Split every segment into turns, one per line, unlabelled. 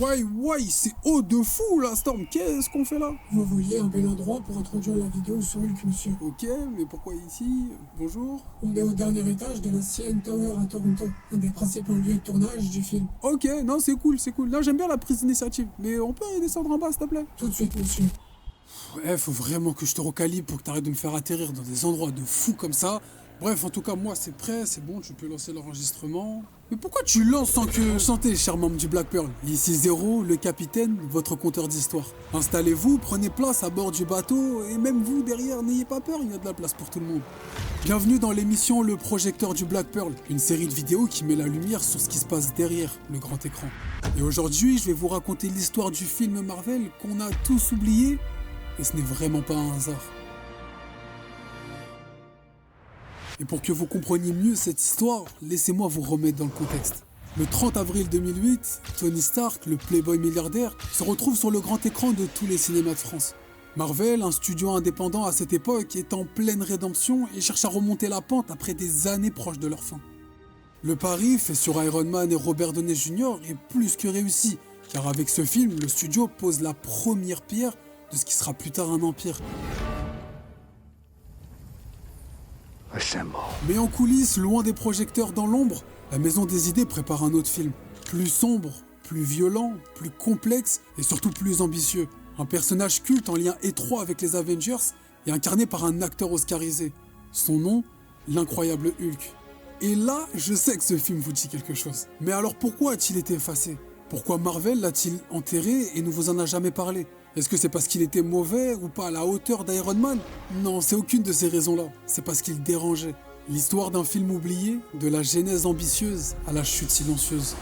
Ouais, c'est haut de fou là, Storm. Qu'est-ce qu'on fait là?
Vous vouliez un bel endroit pour introduire la vidéo sur Hulk, monsieur.
Ok, mais pourquoi ici? Bonjour.
On est au dernier étage de la CN Tower à Toronto, un des principaux lieux de tournage du film.
Ok, non, c'est cool. Non, j'aime bien la prise d'initiative, mais on peut descendre en bas, s'il te plaît?
Tout de suite, monsieur.
Ouais, faut vraiment que je te recalibre pour que t'arrêtes de me faire atterrir dans des endroits de fou comme ça. Bref, en tout cas, moi, c'est prêt, c'est bon, tu peux lancer l'enregistrement. Mais pourquoi tu lances sans que... Chantez, cher membre du Black Pearl. Ici Zéro, le capitaine, votre conteur d'histoire. Installez-vous, prenez place à bord du bateau, et même vous, derrière, n'ayez pas peur, il y a de la place pour tout le monde. Bienvenue dans l'émission Le Projecteur du Black Pearl, une série de vidéos qui met la lumière sur ce qui se passe derrière le grand écran. Et aujourd'hui, je vais vous raconter l'histoire du film Marvel qu'on a tous oublié, et ce n'est vraiment pas un hasard. Et pour que vous compreniez mieux cette histoire, laissez-moi vous remettre dans le contexte. Le 30 avril 2008, Tony Stark, le playboy milliardaire, se retrouve sur le grand écran de tous les cinémas de France. Marvel, un studio indépendant à cette époque, est en pleine rédemption et cherche à remonter la pente après des années proches de leur fin. Le pari fait sur Iron Man et Robert Downey Jr. est plus que réussi, car avec ce film, le studio pose la première pierre de ce qui sera plus tard un empire. Mais en coulisses, loin des projecteurs dans l'ombre, la Maison des Idées prépare un autre film. Plus sombre, plus violent, plus complexe et surtout plus ambitieux. Un personnage culte en lien étroit avec les Avengers et incarné par un acteur oscarisé. Son nom, l'incroyable Hulk. Et là, je sais que ce film vous dit quelque chose. Mais alors pourquoi a-t-il été effacé? Pourquoi Marvel l'a-t-il enterré et ne vous en a jamais parlé? Est-ce que c'est parce qu'il était mauvais ou pas à la hauteur d'Iron Man? Non, c'est aucune de ces raisons-là. C'est parce qu'il dérangeait. L'histoire d'un film oublié, de la genèse ambitieuse à la chute silencieuse.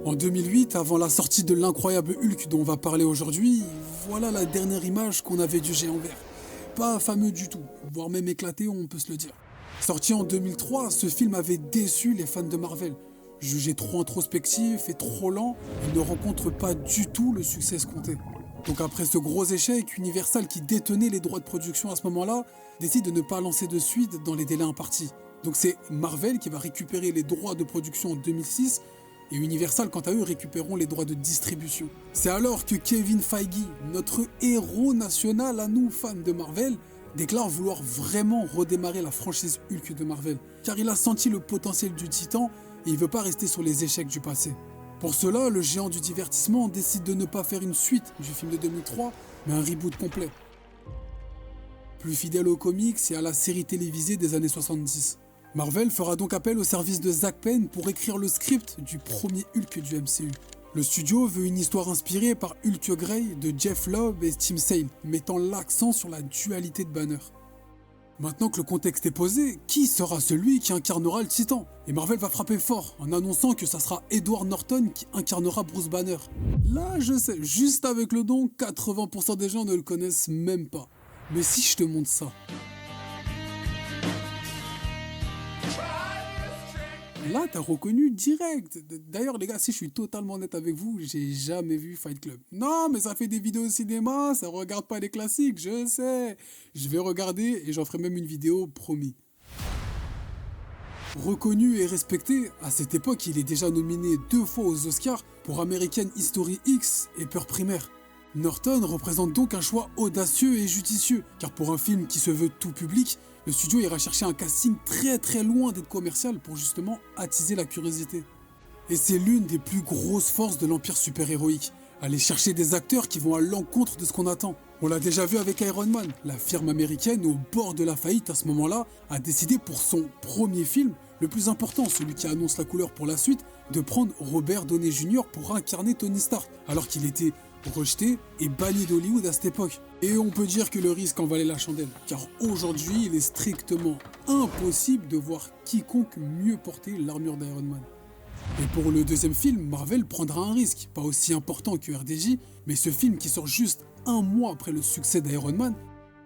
En 2008, avant la sortie de l'incroyable Hulk dont on va parler aujourd'hui, voilà la dernière image qu'on avait du géant vert. Pas fameux du tout, voire même éclaté, on peut se le dire. Sorti en 2003, ce film avait déçu les fans de Marvel. Jugé trop introspectif et trop lent, il ne rencontre pas du tout le succès escompté. Donc après ce gros échec, Universal, qui détenait les droits de production à ce moment-là, décide de ne pas lancer de suite dans les délais impartis. Donc c'est Marvel qui va récupérer les droits de production en 2006, et Universal, quant à eux, récupéreront les droits de distribution. C'est alors que Kevin Feige, notre héros national à nous, fans de Marvel, déclare vouloir vraiment redémarrer la franchise Hulk de Marvel, car il a senti le potentiel du titan et il veut pas rester sur les échecs du passé. Pour cela, le géant du divertissement décide de ne pas faire une suite du film de 2003, mais un reboot complet. Plus fidèle aux comics et à la série télévisée des années 70. Marvel fera donc appel au service de Zack Penn pour écrire le script du premier Hulk du MCU. Le studio veut une histoire inspirée par Hulk Grey de Jeff Loeb et Tim Sale, mettant l'accent sur la dualité de Banner. Maintenant que le contexte est posé, qui sera celui qui incarnera le Titan? Et Marvel va frapper fort en annonçant que ça sera Edward Norton qui incarnera Bruce Banner. Là, je sais, juste avec le nom, 80% des gens ne le connaissent même pas. Mais si je te montre ça... Là, t'as reconnu direct. D'ailleurs, les gars, si je suis totalement honnête avec vous, j'ai jamais vu Fight Club. Non, mais ça fait des vidéos au cinéma, ça regarde pas les classiques, je sais. Je vais regarder et j'en ferai même une vidéo, promis. Reconnu et respecté, à cette époque, il est déjà nominé 2 fois aux Oscars pour American History X et Peur Primaire. Norton représente donc un choix audacieux et judicieux, car pour un film qui se veut tout public, le studio ira chercher un casting très loin d'être commercial pour justement attiser la curiosité. Et c'est l'une des plus grosses forces de l'empire super-héroïque, aller chercher des acteurs qui vont à l'encontre de ce qu'on attend. On l'a déjà vu avec Iron Man, la firme américaine au bord de la faillite à ce moment-là a décidé pour son premier film, le plus important, celui qui annonce la couleur pour la suite, de prendre Robert Downey Jr. pour incarner Tony Stark, alors qu'il était rejeté et banni d'Hollywood à cette époque. Et on peut dire que le risque en valait la chandelle, car aujourd'hui il est strictement impossible de voir quiconque mieux porter l'armure d'Iron Man. Et pour le deuxième film, Marvel prendra un risque, pas aussi important que RDJ, mais ce film qui sort juste un mois après le succès d'Iron Man,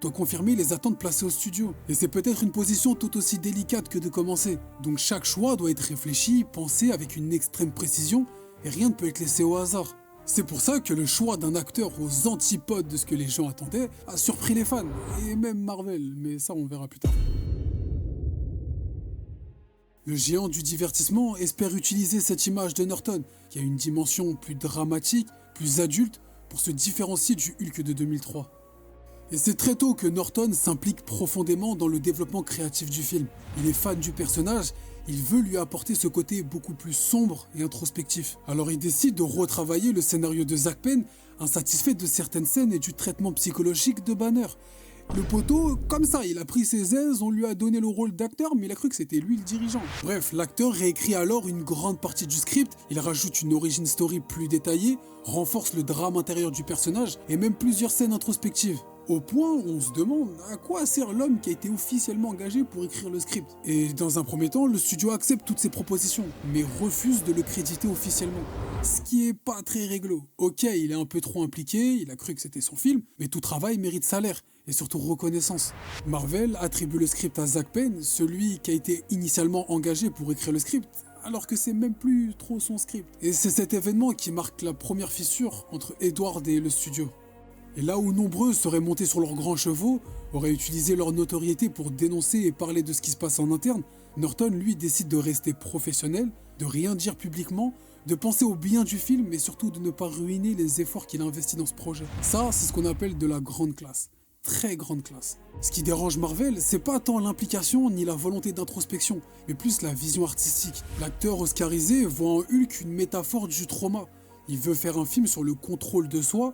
doit confirmer les attentes placées au studio. Et c'est peut-être une position tout aussi délicate que de commencer. Donc chaque choix doit être réfléchi, pensé avec une extrême précision, et rien ne peut être laissé au hasard. C'est pour ça que le choix d'un acteur aux antipodes de ce que les gens attendaient a surpris les fans, et même Marvel, mais ça on verra plus tard. Le géant du divertissement espère utiliser cette image de Norton, qui a une dimension plus dramatique, plus adulte, pour se différencier du Hulk de 2003. Et c'est très tôt que Norton s'implique profondément dans le développement créatif du film. Il est fan du personnage, il veut lui apporter ce côté beaucoup plus sombre et introspectif. Alors il décide de retravailler le scénario de Zak Penn, insatisfait de certaines scènes et du traitement psychologique de Banner. Le poteau, comme ça, il a pris ses aises, on lui a donné le rôle d'acteur, mais il a cru que c'était lui le dirigeant. Bref, l'acteur réécrit alors une grande partie du script, il rajoute une origin story plus détaillée, renforce le drame intérieur du personnage et même plusieurs scènes introspectives. Au point où on se demande à quoi sert l'homme qui a été officiellement engagé pour écrire le script. Et dans un premier temps, le studio accepte toutes ces propositions, mais refuse de le créditer officiellement. Ce qui est pas très réglo. Ok, il est un peu trop impliqué, il a cru que c'était son film, mais tout travail mérite salaire, et surtout reconnaissance. Marvel attribue le script à Zak Penn, celui qui a été initialement engagé pour écrire le script, alors que c'est même plus trop son script. Et c'est cet événement qui marque la première fissure entre Edward et le studio. Et là où nombreux seraient montés sur leurs grands chevaux, auraient utilisé leur notoriété pour dénoncer et parler de ce qui se passe en interne, Norton, lui, décide de rester professionnel, de rien dire publiquement, de penser au bien du film et surtout de ne pas ruiner les efforts qu'il a investis dans ce projet. Ça, c'est ce qu'on appelle de la grande classe. Très grande classe. Ce qui dérange Marvel, c'est pas tant l'implication ni la volonté d'introspection, mais plus la vision artistique. L'acteur oscarisé voit en Hulk une métaphore du trauma. Il veut faire un film sur le contrôle de soi,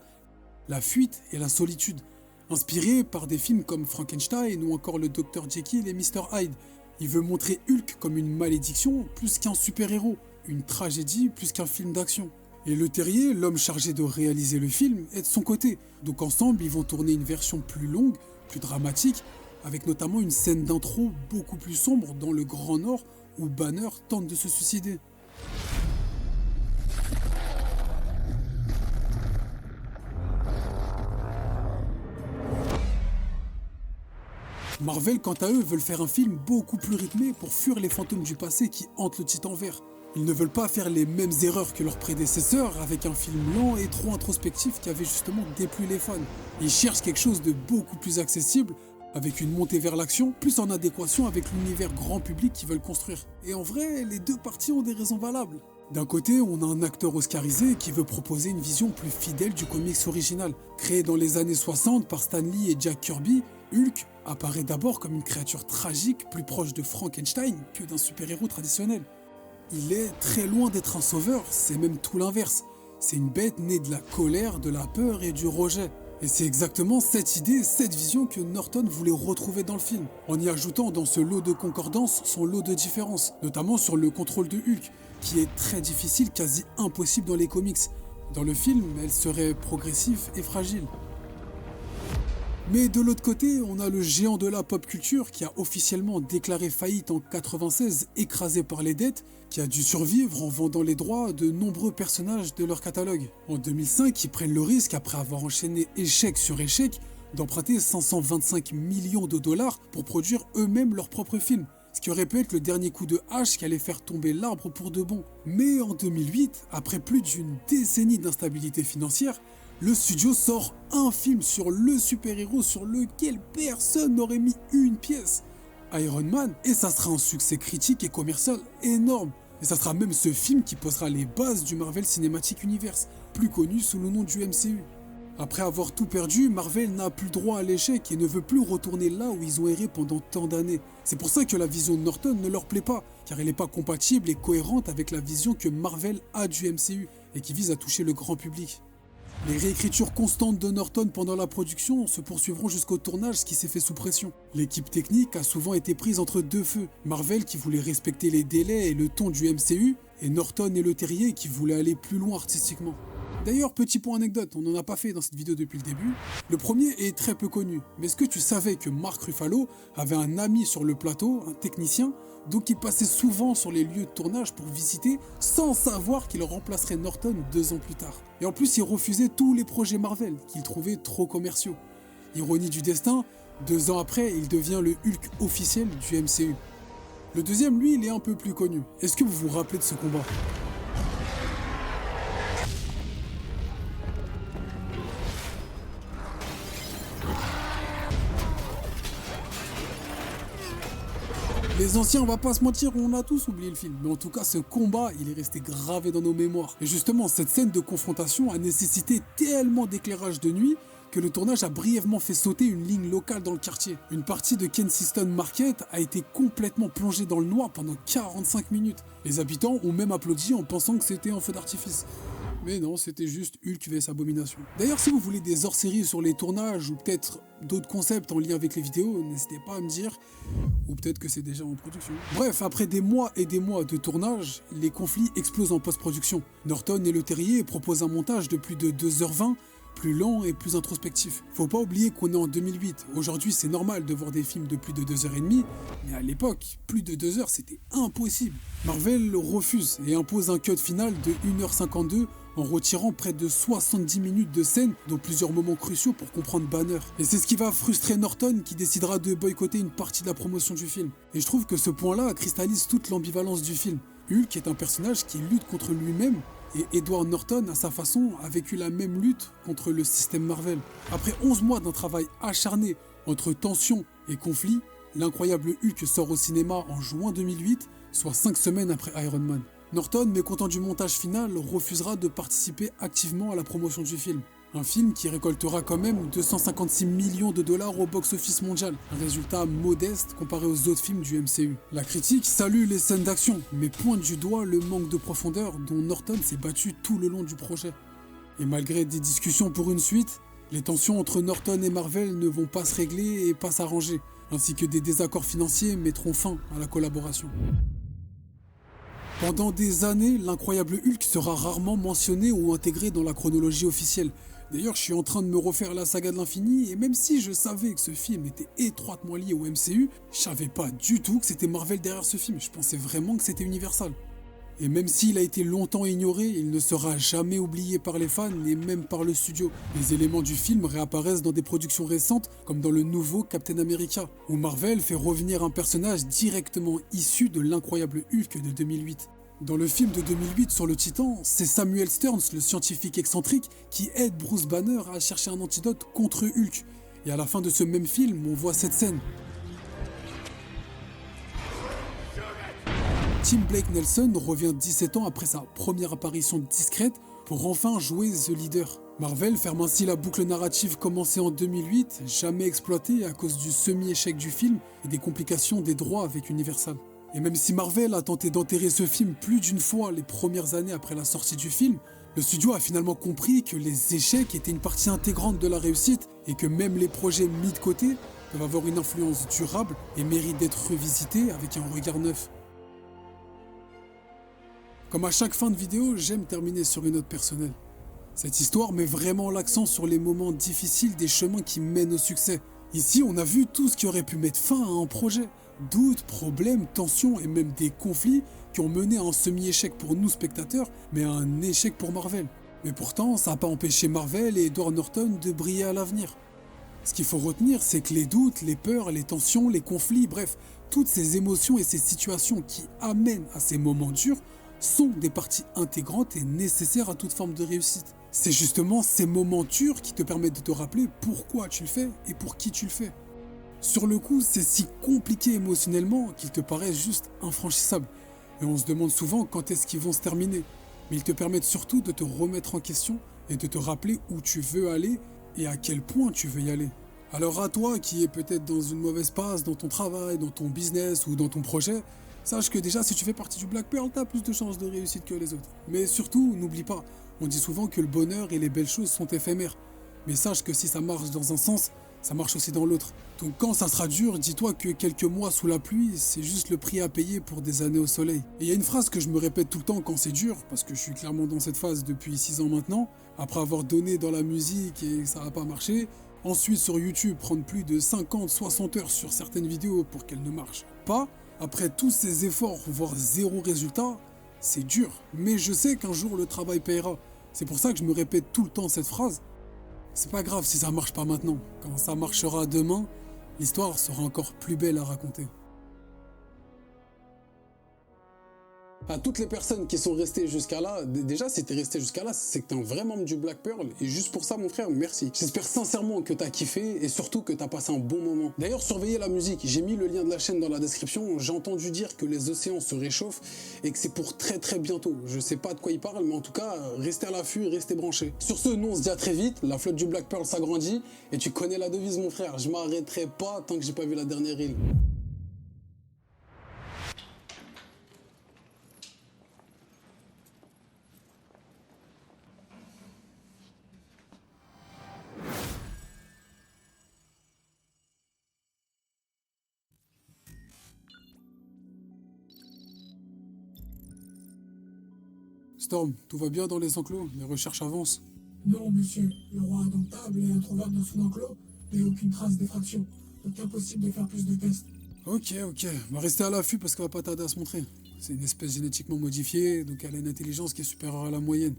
la fuite et la solitude, inspiré par des films comme Frankenstein ou encore le Dr Jekyll et Mr Hyde. Il veut montrer Hulk comme une malédiction plus qu'un super-héros, une tragédie plus qu'un film d'action. Et Le Terrier, l'homme chargé de réaliser le film, est de son côté. Donc ensemble, ils vont tourner une version plus longue, plus dramatique, avec notamment une scène d'intro beaucoup plus sombre dans le Grand Nord où Banner tente de se suicider. Marvel, quant à eux, veulent faire un film beaucoup plus rythmé pour fuir les fantômes du passé qui hantent le Titan vert. Ils ne veulent pas faire les mêmes erreurs que leurs prédécesseurs avec un film lent et trop introspectif qui avait justement déplu les fans. Ils cherchent quelque chose de beaucoup plus accessible, avec une montée vers l'action, plus en adéquation avec l'univers grand public qu'ils veulent construire. Et en vrai, les deux parties ont des raisons valables. D'un côté, on a un acteur oscarisé qui veut proposer une vision plus fidèle du comics original. Créé dans les années 60 par Stan Lee et Jack Kirby, Hulk apparaît d'abord comme une créature tragique plus proche de Frankenstein que d'un super-héros traditionnel. Il est très loin d'être un sauveur, c'est même tout l'inverse. C'est une bête née de la colère, de la peur et du rejet. Et c'est exactement cette idée, cette vision que Norton voulait retrouver dans le film, en y ajoutant dans ce lot de concordance son lot de différences, notamment sur le contrôle de Hulk, qui est très difficile, quasi impossible dans les comics. Dans le film, elle serait progressive et fragile. Mais de l'autre côté, on a le géant de la pop culture qui a officiellement déclaré faillite en 96, écrasé par les dettes, qui a dû survivre en vendant les droits de nombreux personnages de leur catalogue. En 2005, ils prennent le risque, après avoir enchaîné échec sur échec, d'emprunter 525 millions de dollars pour produire eux-mêmes leur propre film. Ce qui aurait pu être le dernier coup de hache qui allait faire tomber l'arbre pour de bon. Mais en 2008, après plus d'une décennie d'instabilité financière, le studio sort un film sur le super-héros sur lequel personne n'aurait mis une pièce, Iron Man, et ça sera un succès critique et commercial énorme. Et ça sera même ce film qui posera les bases du Marvel Cinematic Universe, plus connu sous le nom du MCU. Après avoir tout perdu, Marvel n'a plus droit à l'échec et ne veut plus retourner là où ils ont erré pendant tant d'années. C'est pour ça que la vision de Norton ne leur plaît pas, car elle n'est pas compatible et cohérente avec la vision que Marvel a du MCU et qui vise à toucher le grand public. Les réécritures constantes de Norton pendant la production se poursuivront jusqu'au tournage qui s'est fait sous pression. L'équipe technique a souvent été prise entre deux feux. Marvel qui voulait respecter les délais et le ton du MCU, et Norton et Le Terrier qui voulaient aller plus loin artistiquement. D'ailleurs, petit point anecdote, on n'en a pas fait dans cette vidéo depuis le début. Le premier est très peu connu, mais est-ce que tu savais que Mark Ruffalo avait un ami sur le plateau, un technicien, donc il passait souvent sur les lieux de tournage pour visiter, sans savoir qu'il remplacerait Norton 2 ans plus tard. Et en plus, il refusait tous les projets Marvel, qu'il trouvait trop commerciaux. Ironie du destin, 2 ans après, il devient le Hulk officiel du MCU. Le deuxième, lui, il est un peu plus connu. Est-ce que vous vous rappelez de ce combat ? Les anciens, on va pas se mentir, on a tous oublié le film. Mais en tout cas, ce combat, il est resté gravé dans nos mémoires. Et justement, cette scène de confrontation a nécessité tellement d'éclairage de nuit que le tournage a brièvement fait sauter une ligne locale dans le quartier. Une partie de Kensington Market a été complètement plongée dans le noir pendant 45 minutes. Les habitants ont même applaudi en pensant que c'était un feu d'artifice. Mais non, c'était juste Hulk vs Abomination. D'ailleurs, si vous voulez des hors-séries sur les tournages ou peut-être d'autres concepts en lien avec les vidéos, n'hésitez pas à me dire. Ou peut-être que c'est déjà en production. Bref, après des mois et des mois de tournage, les conflits explosent en post-production. Norton et Le Terrier proposent un montage de plus de 2h20, plus lent et plus introspectif. Faut pas oublier qu'on est en 2008. Aujourd'hui, c'est normal de voir des films de plus de 2h30, mais à l'époque, plus de 2 heures, c'était impossible. Marvel refuse et impose un cut final de 1h52 en retirant près de 70 minutes de scène, dont plusieurs moments cruciaux pour comprendre Banner. Et c'est ce qui va frustrer Norton, qui décidera de boycotter une partie de la promotion du film. Et je trouve que ce point-là cristallise toute l'ambivalence du film. Hulk est un personnage qui lutte contre lui-même, et Edward Norton, à sa façon, a vécu la même lutte contre le système Marvel. Après 11 mois d'un travail acharné entre tension et conflit, l'incroyable Hulk sort au cinéma en juin 2008, soit 5 semaines après Iron Man. Norton, mécontent du montage final, refusera de participer activement à la promotion du film. Un film qui récoltera quand même 256 millions de dollars au box-office mondial, un résultat modeste comparé aux autres films du MCU. La critique salue les scènes d'action, mais pointe du doigt le manque de profondeur dont Norton s'est battu tout le long du projet. Et malgré des discussions pour une suite, les tensions entre Norton et Marvel ne vont pas se régler et pas s'arranger, ainsi que des désaccords financiers mettront fin à la collaboration. Pendant des années, l'incroyable Hulk sera rarement mentionné ou intégré dans la chronologie officielle. D'ailleurs, je suis en train de me refaire la saga de l'infini, et même si je savais que ce film était étroitement lié au MCU, je savais pas du tout que c'était Marvel derrière ce film, je pensais vraiment que c'était Universal. Et même s'il a été longtemps ignoré, il ne sera jamais oublié par les fans et même par le studio. Les éléments du film réapparaissent dans des productions récentes, comme dans le nouveau Captain America, où Marvel fait revenir un personnage directement issu de l'incroyable Hulk de 2008. Dans le film de 2008 sur le Titan, c'est Samuel Stearns, le scientifique excentrique, qui aide Bruce Banner à chercher un antidote contre Hulk. Et à la fin de ce même film, on voit cette scène. Tim Blake Nelson revient 17 ans après sa première apparition discrète pour enfin jouer The Leader. Marvel ferme ainsi la boucle narrative commencée en 2008, jamais exploitée à cause du semi-échec du film et des complications des droits avec Universal. Et même si Marvel a tenté d'enterrer ce film plus d'une fois les premières années après la sortie du film, le studio a finalement compris que les échecs étaient une partie intégrante de la réussite et que même les projets mis de côté peuvent avoir une influence durable et méritent d'être revisités avec un regard neuf. Comme à chaque fin de vidéo, j'aime terminer sur une note personnelle. Cette histoire met vraiment l'accent sur les moments difficiles des chemins qui mènent au succès. Ici, on a vu tout ce qui aurait pu mettre fin à un projet. Doutes, problèmes, tensions et même des conflits qui ont mené à un semi-échec pour nous spectateurs, mais à un échec pour Marvel. Mais pourtant, ça n'a pas empêché Marvel et Edward Norton de briller à l'avenir. Ce qu'il faut retenir, c'est que les doutes, les peurs, les tensions, les conflits, bref, toutes ces émotions et ces situations qui amènent à ces moments durs sont des parties intégrantes et nécessaires à toute forme de réussite. C'est justement ces moments durs qui te permettent de te rappeler pourquoi tu le fais et pour qui tu le fais. Sur le coup, c'est si compliqué émotionnellement qu'il te paraît juste infranchissable. Et on se demande souvent quand est-ce qu'ils vont se terminer. Mais ils te permettent surtout de te remettre en question et de te rappeler où tu veux aller et à quel point tu veux y aller. Alors à toi qui es peut-être dans une mauvaise passe dans ton travail, dans ton business ou dans ton projet, sache que déjà si tu fais partie du Black Pearl, t'as plus de chances de réussite que les autres. Mais surtout, n'oublie pas, on dit souvent que le bonheur et les belles choses sont éphémères. Mais sache que si ça marche dans un sens, ça marche aussi dans l'autre. Donc quand ça sera dur, dis-toi que quelques mois sous la pluie, c'est juste le prix à payer pour des années au soleil. Et il y a une phrase que je me répète tout le temps quand c'est dur, parce que je suis clairement dans cette phase depuis 6 ans maintenant, après avoir donné dans la musique et ça n'a pas marché, ensuite sur YouTube prendre plus de 50-60 heures sur certaines vidéos pour qu'elles ne marchent pas, après tous ces efforts, voire zéro résultat, c'est dur. Mais je sais qu'un jour le travail payera. C'est pour ça que je me répète tout le temps cette phrase. C'est pas grave si ça marche pas maintenant. Quand ça marchera demain, l'histoire sera encore plus belle à raconter. À toutes les personnes qui sont restées jusqu'à là, déjà si t'es resté jusqu'à là, c'est que t'es un vrai membre du Black Pearl. Et juste pour ça mon frère, merci. J'espère sincèrement que t'as kiffé et surtout que t'as passé un bon moment. D'ailleurs surveillez la musique, j'ai mis le lien de la chaîne dans la description. J'ai entendu dire que les océans se réchauffent et que c'est pour très très bientôt. Je sais pas de quoi il parle, mais en tout cas, restez à l'affût et restez branchés. Sur ce, nous on se dit à très vite, la flotte du Black Pearl s'agrandit et tu connais la devise mon frère, je m'arrêterai pas tant que j'ai pas vu la dernière île. Storm, tout va bien dans les enclos? Les recherches avancent?
Non, monsieur, le roi indomptable est introuvable dans son enclos et aucune trace d'effraction. Donc impossible de faire plus de tests.
Ok, on va rester à l'affût parce qu'elle va pas tarder à se montrer. C'est une espèce génétiquement modifiée, donc elle a une intelligence qui est supérieure à la moyenne.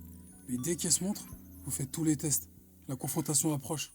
Mais dès qu'elle se montre, vous faites tous les tests. La confrontation approche.